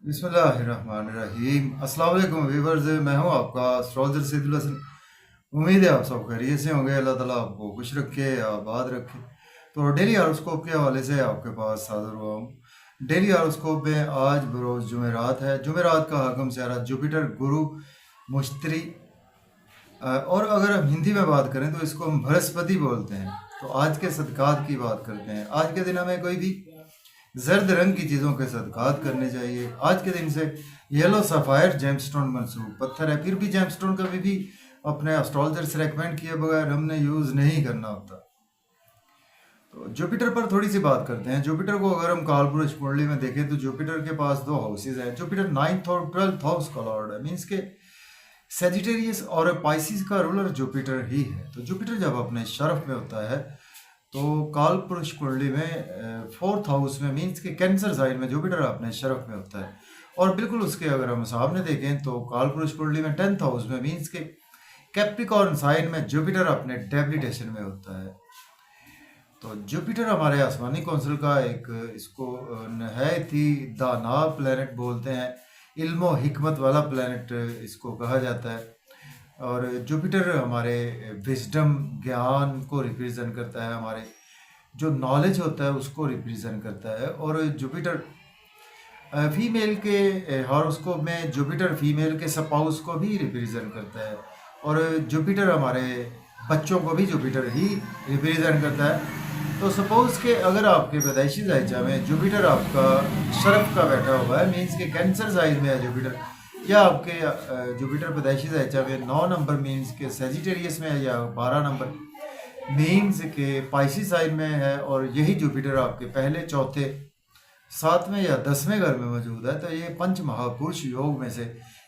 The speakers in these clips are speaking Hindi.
बिस्मिल्लाहिर्रहमानिर्रहीम। अस्सलाम वालेकुम व्यूअर्स, मैं हूं आपका एस्ट्रोलॉजर सैदुल हसन। उम्मीद है आप सब खैरियत से होंगे। अल्लाह ताला आपको खुश रखे, आबाद रखे। तो डेली हॉरोस्कोप के हवाले से आपके पास हाजिर हुआ हूँ। डेली हॉरोस्कोप में आज बरोज़ जुमेरात है। जुमेरात का हकम सारा जुपिटर, गुरु, मुश्तरी और अगर हम हिंदी में बात करें तो इसको हम बृहस्पति बोलते हैं। तो आज के सदकात की बात करते हैं। आज के दिन हमें कोई भी जर्द रंग की चीज़ों के सदकात करने चाहिए। आज के दिन से येलो सफ़ायर जेमस्टोन मंसूब पत्थर है, फिर भी जेमस्टोन कभी भी अपने एस्ट्रोलॉजर से रेकमेंड किए बगैर हमने यूज़ नहीं करना होता। तो जुपिटर पर थोड़ी सी बात करते हैं। जुपिटर को अगर हम कालपुरुष कुंडली में देखें तो जुपिटर के पास दो हाउसेज हैं। जुपिटर 9th और 12th हाउस का लॉर्ड है, मीन्स के सेजिटेरियस और पाइसिस का रूलर जुपिटर ही है। तो जुपिटर जब अपने शरफ में होता है तो काल पुरुष कुंडली में 4th हाउस में, मीन्स के कैंसर साइन में जुपिटर अपने शरफ में होता है। और बिल्कुल उसके अगर हम सामने देखें तो काल पुरुष कुंडली में 10th हाउस में, मीन्स के कैप्रिकॉर्न साइन में जुपिटर अपने डेबिलिटेशन में होता है। तो जुपिटर हमारे आसमानी कौंसिल का एक, इसको नहायत ही दाना प्लेनेट बोलते हैं, इल्मो हिकमत वाला प्लेनेट इसको कहा जाता है। और जुपिटर हमारे विजडम, ज्ञान को रिप्रेजेंट करता है, हमारे जो नॉलेज होता है उसको रिप्रेजेंट करता है। और जुपिटर फीमेल के हॉरोस्कोप में जुपिटर फीमेल के स्पाउस को भी रिप्रेजेंट करता है। और जुपिटर हमारे बच्चों को भी जुपिटर ही रिप्रेजेंट करता है। तो सपोज के अगर आपके पैदाइशी जायजा में जुपिटर आपका शरफ का बैठा हुआ है, मीन्स के कैंसर साइन में है जुपिटर, या आपके जुपिटर पैदाइशी जायजा में 9 नंबर मीन्स के सेजिटेरियस में है, या 12 नंबर मीन्स के पाइसी साइन में है, और यही जुपिटर आपके पहले, चौथे, 7वें या 10वें घर में मौजूद है, तो ये पंच महापुरुष योग में से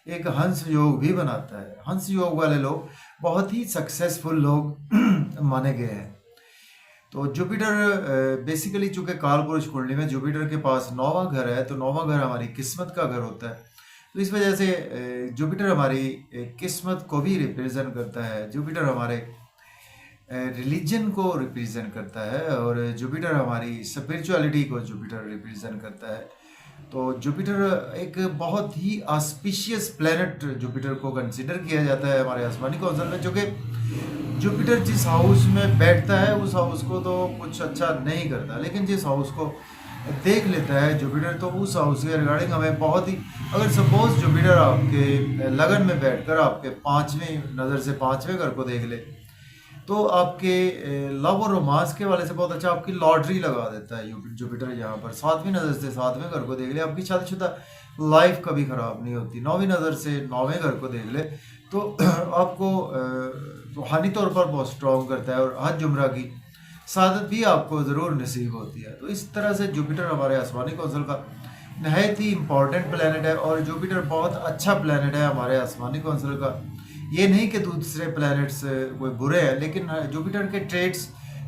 एक हंस योग भी बनाता है। हंस योग वाले लोग बहुत ही सक्सेसफुल लोग माने गए हैं। तो जुपिटर बेसिकली चूंकि कालपुरुष कुंडली में जुपिटर के पास 9वां घर है, तो 9वां घर हमारी किस्मत का घर होता है। तो इस वजह से जुपिटर हमारी किस्मत को भी रिप्रेजेंट करता है। जुपिटर हमारे रिलीजन को रिप्रेजेंट करता है, और जुपिटर हमारी स्पिरिचुअलिटी को जुपिटर रिप्रेजेंट करता है। तो जुपिटर एक बहुत ही ऑस्पिशियस प्लेनेट जुपिटर को कंसिडर किया जाता है हमारे आसमानी कौंसिल में, जो कि जुपिटर जिस हाउस में बैठता है उस हाउस को तो कुछ अच्छा नहीं करता, लेकिन जिस हाउस को देख लेता है जुपिटर तो उस हाउस के रिगार्डिंग हमें बहुत ही, अगर सपोज जुपिटर आपके लगन में बैठकर आपके 5वीं नज़र से 5वें घर को देख ले तो आपके लव और रोमांस के वाले से बहुत अच्छा आपकी लॉटरी लगा देता है जुपिटर। यहाँ पर 7वीं नज़र से 7वें घर को देख ले, आपकी शादीशुदा लाइफ कभी ख़राब नहीं होती। 9वीं नज़र से 9वें घर को देख ले तो आपको रूहानी तौर पर बहुत स्ट्रॉन्ग करता है, और हज जुमरा की सादत भी आपको ज़रूर नसीब होती है। तो इस तरह से जुपिटर हमारे आसमानी कौंसिल का नहायत ही इम्पॉर्टेंट प्लानट है, और जुपिटर बहुत अच्छा प्लानट है हमारे आसमानी कौंसिल का। ये नहीं कि दूसरे प्लैनेट्स कोई बुरे हैं, लेकिन जुपिटर के ट्रेड्स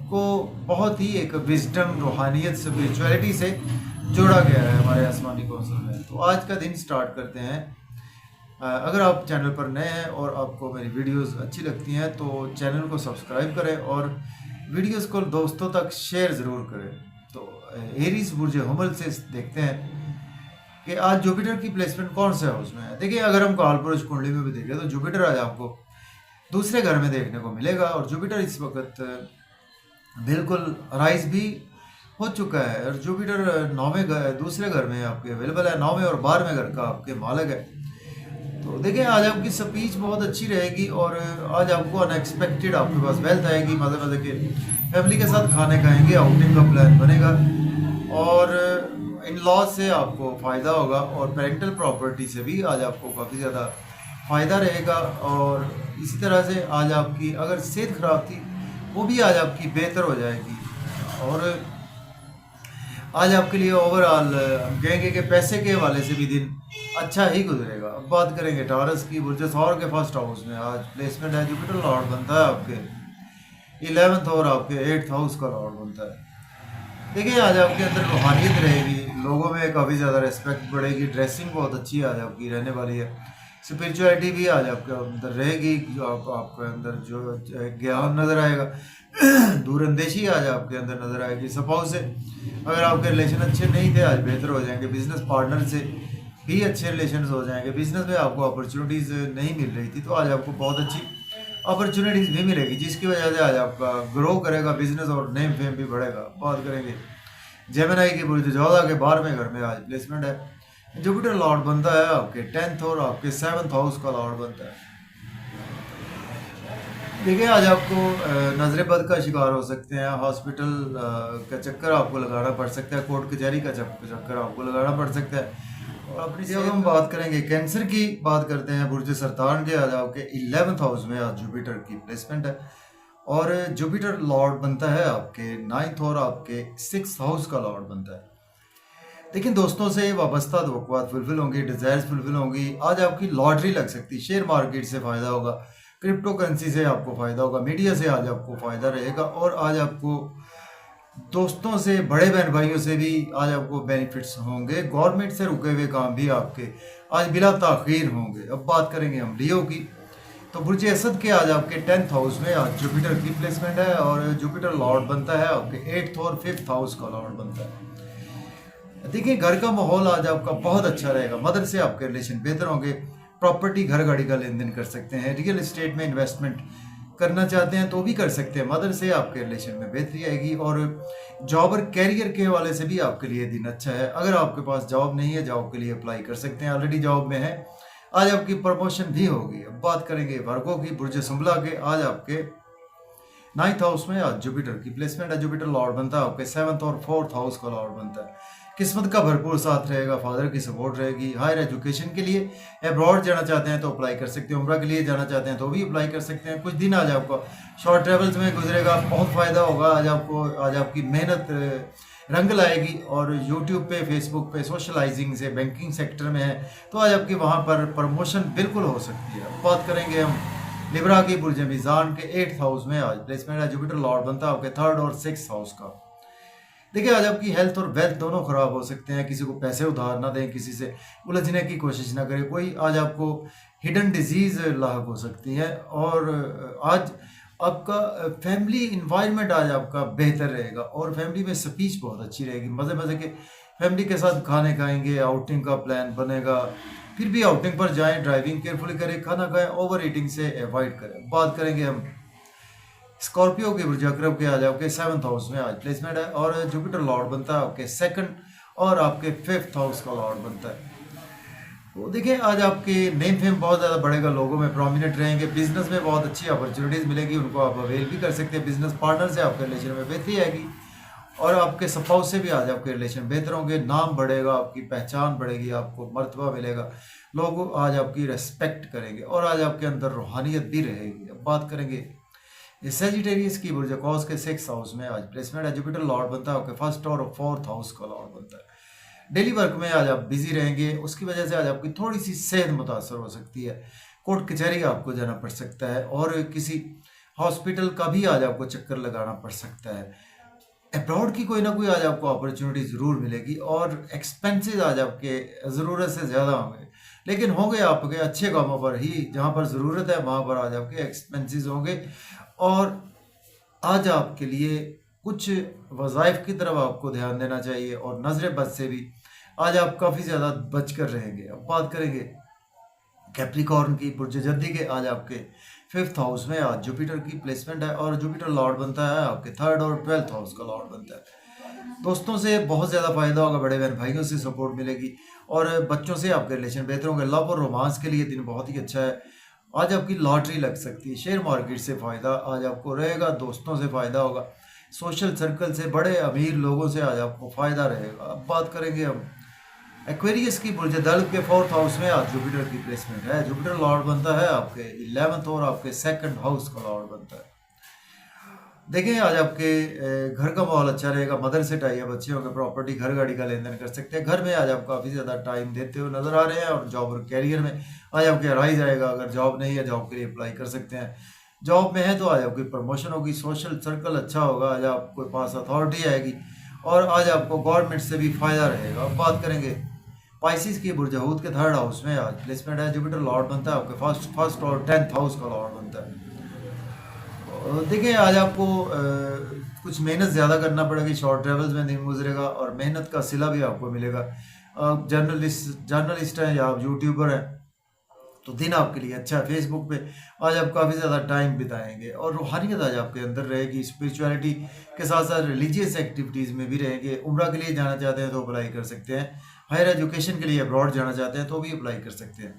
को बहुत ही एक विजडम, रूहानियत, स्पिरिचुअलिटी से जोड़ा गया है हमारे आसमानी कौंसिल में। तो आज का दिन स्टार्ट करते हैं। अगर आप चैनल पर नए हैं और आपको मेरी वीडियोस अच्छी लगती हैं तो चैनल को सब्सक्राइब करें और वीडियोस को दोस्तों तक शेयर ज़रूर करें। तो एरीज बुर्ज हमल से देखते हैं कि आज जुपिटर की प्लेसमेंट कौन से हाउस में है। देखिए, अगर हम कालपुरुष कुंडली में भी देखें तो जुपिटर आज आपको दूसरे घर में देखने को मिलेगा, और जुपिटर इस वक्त बिल्कुल राइज भी हो चुका है, और जुपिटर 9वें घर, दूसरे घर में आपके अवेलेबल है। 9वें और 12वें घर का आपके मालिक है। तो देखिए, आज आपकी स्पीच बहुत अच्छी रहेगी, और आज आपको अनएक्सपेक्टेड आपके पास वेल्थ आएगी। मज़े मज़े के फैमिली के साथ खाने खाएंगे, आउटिंग का प्लान बनेगा, और इन लॉज से आपको फ़ायदा होगा, और पेरेंटल प्रॉपर्टी से भी आज आपको काफ़ी ज़्यादा फ़ायदा रहेगा। और इसी तरह से आज आपकी अगर सेहत ख़राब थी वो भी आज आपकी बेहतर हो जाएगी, और आज आपके लिए ओवरऑल हम कहेंगे कि पैसे के हवाले से भी दिन अच्छा ही गुजरेगा। अब बात करेंगे टॉरस की। बुर्ज सौर के फर्स्ट हाउस में आज प्लेसमेंट है, जुपिटर लॉर्ड बनता है आपके 11th, और आपके 8th हाउस का लॉर्ड बनता है। देखिए, आज आपके अंदर रूहानियत रहेगी, लोगों में काफ़ी ज़्यादा रिस्पेक्ट बढ़ेगी, ड्रेसिंग बहुत अच्छी आज आपकी रहने वाली है, स्पिरिचुअलिटी भी आज आपके अंदर रहेगी, आपके अंदर जो ज्ञान नज़र आएगा, दूरंदेशी आज आपके अंदर नज़र आएगी। सपोज से अगर आपके रिलेशन अच्छे नहीं थे आज बेहतर हो जाएंगे, बिजनेस पार्टनर से भी अच्छे रिलेशंस हो जाएंगे। बिजनेस में आपको अपॉर्चुनिटीज़ नहीं मिल रही थी तो आज आपको बहुत अच्छी अपॉर्चुनिटीज़ भी मिलेगी, जिसकी वजह से आज आपका ग्रो करेगा बिजनेस और नेम फेम भी बढ़ेगा। बात करेंगे जेमिनी की बुर्ज 14 के 12वें घर में आज प्लेसमेंट है। जुपिटर लॉर्ड बनता है आपके 10th और आपके 7th हाउस का लॉर्ड बनता है। देखिए आज आपको नजर बद का शिकार हो सकते हैं, हॉस्पिटल का चक्कर आपको लगाना पड़ सकता है, कोर्ट कचहरी का चक्कर आपको लगाना पड़ सकता है। और अपनी जब हम बात करेंगे कैंसर की, बात करते हैं बुर्ज सरतान के, आज आपके 11th हाउस में आज जुपिटर की प्लेसमेंट है। और जुपिटर लॉर्ड बनता है आपके 9th और आपके 6th हाउस का लॉर्ड बनता है। लेकिन दोस्तों से वाबस्ता तवक्कुआत फुलफिल होंगी, डिज़ायर्स फुलफिल होंगी। आज आपकी लॉटरी लग सकती है, शेयर मार्केट से फ़ायदा होगा, क्रिप्टो करेंसी से आपको फ़ायदा होगा, मीडिया से आज आपको फ़ायदा रहेगा। और आज आपको दोस्तों से, बड़े बहन भाइयों से भी आज आपको बेनिफिट्स होंगे। गवर्नमेंट से रुके हुए काम भी आपके आज बिला ताख़ीर होंगे। अब बात करेंगे हम लियो की, तो बुर्ज असद के आज आपके 10th हाउस में आज जुपिटर की प्लेसमेंट है। और जुपिटर लॉर्ड बनता है आपके 8th और 5th हाउस का लॉर्ड बनता है। देखिए घर का माहौल आज आपका बहुत अच्छा रहेगा, मदर से आपके रिलेशन बेहतर होंगे, प्रॉपर्टी घर गाड़ी का लेन देन कर सकते हैं, रियल एस्टेट में इन्वेस्टमेंट करना चाहते हैं तो भी कर सकते हैं, मदर से आपके रिलेशन में बेहतरी आएगी। और जॉब और कैरियर के हवाले से भी आपके लिए दिन अच्छा है। अगर आपके पास जॉब नहीं है, जॉब के लिए अप्लाई कर सकते हैं, ऑलरेडी जॉब में है, आज आपकी प्रमोशन भी होगी। अब बात करेंगे वर्गों की, बुर्ज सुंबला के, आज आपके 9th हाउस में आज जुपिटर की प्लेसमेंट है। जुपिटर लॉर्ड बनता है आपके 7th और 4th हाउस का लॉर्ड बनता है। किस्मत का भरपूर साथ रहेगा, फादर की सपोर्ट रहेगी। हायर एजुकेशन के लिए अब्रॉड जाना चाहते हैं तो अप्लाई कर सकते हैं, उम्रा के लिए जाना चाहते हैं तो भी अप्लाई कर सकते हैं। कुछ दिन आज आपको शॉर्ट ट्रेवल्स में गुजरेगा, बहुत फ़ायदा होगा। आज आपकी मेहनत रंग लाएगी। और यूट्यूब पे, फेसबुक पे सोशलाइजिंग से, बैंकिंग सेक्टर में है तो आज आपकी वहाँ पर प्रमोशन बिल्कुल हो सकती है। बात करेंगे हम लिब्रा की, बुर्ज मीज़ान के 8th हाउस में आज प्लेसमेंट है। जुपिटर लॉर्ड बनता है आपके 3rd और 6th हाउस का। देखिए आज आपकी हेल्थ और वेल्थ दोनों खराब हो सकते हैं। किसी को पैसे उधार ना दें, किसी से उलझने की कोशिश ना करें। कोई आज आपको हिडन डिजीज लाक हो सकती है। और आज आपका फैमिली इन्वायरमेंट आज आपका बेहतर रहेगा और फैमिली में स्पीच बहुत अच्छी रहेगी। मज़े मज़े के फैमिली के साथ खाने खाएंगे, आउटिंग का प्लान बनेगा। फिर भी आउटिंग पर जाएं, ड्राइविंग केयरफुली करें, खाना खाएं, ओवर ईटिंग से अवॉइड करें। बात करेंगे हम स्कॉर्पियो के, बुर्ज अकरब के, आज आपके 7th हाउस में आज प्लेसमेंट है। और जुपिटर लॉर्ड बनता है आपके 2nd और आपके 5th हाउस का लॉर्ड बनता है। तो देखिए आज आपके नेम फेम बहुत ज़्यादा बढ़ेगा, लोगों में प्रोमिनेंट रहेंगे, बिजनेस में बहुत अच्छी अपॉर्चुनिटीज़ मिलेगी, उनको आप अवेल भी कर सकते हैं। बिजनेस पार्टनर से आपके रिलेशन में बेहतरी आएगी और आपके स्पाउस से भी आज आपके रिलेशन बेहतर होंगे। नाम बढ़ेगा, आपकी पहचान बढ़ेगी, आपको मर्तबा मिलेगा, लोग आज आपकी रेस्पेक्ट करेंगे और आज आपके अंदर रूहानियत भी रहेगी। अब बात करेंगे सेजिटेरियस की, बुर्ज कौस के 6th हाउस में आज प्लेसमेंट है। जुपिटर लॉर्ड बनता है आपके 1st और 4th हाउस का लॉर्ड बनता है। डेली वर्क में आज आप बिजी रहेंगे, उसकी वजह से आज आपकी थोड़ी सी सेहत मुतासर हो सकती है। कोर्ट कचहरी आपको जाना पड़ सकता है और किसी हॉस्पिटल का भी आज आपको चक्कर लगाना पड़ सकता है। अब्रॉड की कोई ना कोई आज आपको अपॉर्चुनिटी ज़रूर मिलेगी और एक्सपेंसेस आज आपके ज़रूरत से ज़्यादा होंगे, लेकिन होंगे आपके अच्छे कामों पर ही। जहाँ पर ज़रूरत है वहाँ पर आज आपके एक्सपेंसेस होंगे। और आज आपके लिए कुछ वज़ाइफ की तरफ आपको ध्यान देना चाहिए और नज़र बद से भी आज आप काफ़ी ज़्यादा बच कर रहेंगे। अब बात करेंगे कैप्रिकॉर्न की, बुर्ज जद्दी के, आज आपके 5th हाउस में आज जुपिटर की प्लेसमेंट है। और जुपिटर लॉर्ड बनता है आपके 3rd और 12th हाउस का लॉर्ड बनता है। दोस्तों से बहुत ज़्यादा फ़ायदा होगा, बड़े बहन भाइयों से सपोर्ट मिलेगी और बच्चों से आपके रिलेशन बेहतर होंगे। लव और रोमांस के लिए दिन बहुत ही अच्छा है। आज आपकी लॉटरी लग सकती है, शेयर मार्केट से फ़ायदा आज आपको रहेगा, दोस्तों से फ़ायदा होगा, सोशल सर्कल से, बड़े अमीर लोगों से आज आपको फ़ायदा रहेगा। अब बात करेंगे हम एक्वेरियस की, बुर्ज दल्ब के 4th हाउस में आज जुपिटर की प्लेसमेंट है। जुपिटर लॉर्ड बनता है आपके 11th और आपके 2nd हाउस का लॉर्ड बनता है। देखें आज आपके घर का माहौल अच्छा रहेगा, मदर से टाई अप अच्छे होंगे, प्रॉपर्टी घर गाड़ी का लेन देन कर सकते हैं। घर में आज आप काफ़ी ज़्यादा टाइम देते हुए नजर आ रहे हैं। और जॉब और कैरियर में आज आपके राइज आएगा। अगर जॉब नहीं है, जॉब के लिए अप्लाई कर सकते हैं। जॉब में है तो आज आपकी प्रमोशन होगी, सोशल सर्कल अच्छा होगा, आज आपके पास अथॉरिटी आएगी और आज आपको गवर्नमेंट से भी फ़ायदा रहेगा। अब बात करेंगे पाइसिस की, बुर्ज हूत के 3rd हाउस में आज प्लेसमेंट है। जुपिटर लॉर्ड बनता है आपके फर्स्ट और 10th हाउस का लॉर्ड बनता है। देखिए आज आपको कुछ मेहनत ज़्यादा करना पड़ेगी, शॉर्ट ट्रेवल्स में दिन गुजरेगा और मेहनत का सिला भी आपको मिलेगा। आप जर्नलिस्ट हैं या आप यूट्यूबर हैं, तो दिन आपके लिए अच्छा है। फेसबुक पे आज आप काफ़ी ज़्यादा टाइम बिताएंगे और रूहानियत आज आपके अंदर रहेगी, स्पिरिचुअलिटी के साथ साथ रिलीजियस एक्टिविटीज़ में भी रहेंगे। उम्रा के लिए जाना चाहते हैं तो अप्लाई कर सकते हैं, हायर एजुकेशन के लिए अब्रॉड जाना चाहते हैं तो भी अप्लाई कर सकते हैं।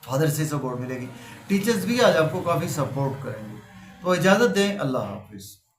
फादर से सपोर्ट मिलेगी, टीचर्स भी आज आपको काफ़ी सपोर्ट करेंगे। तो इजाज़त दें, अल्लाह हाफिज़।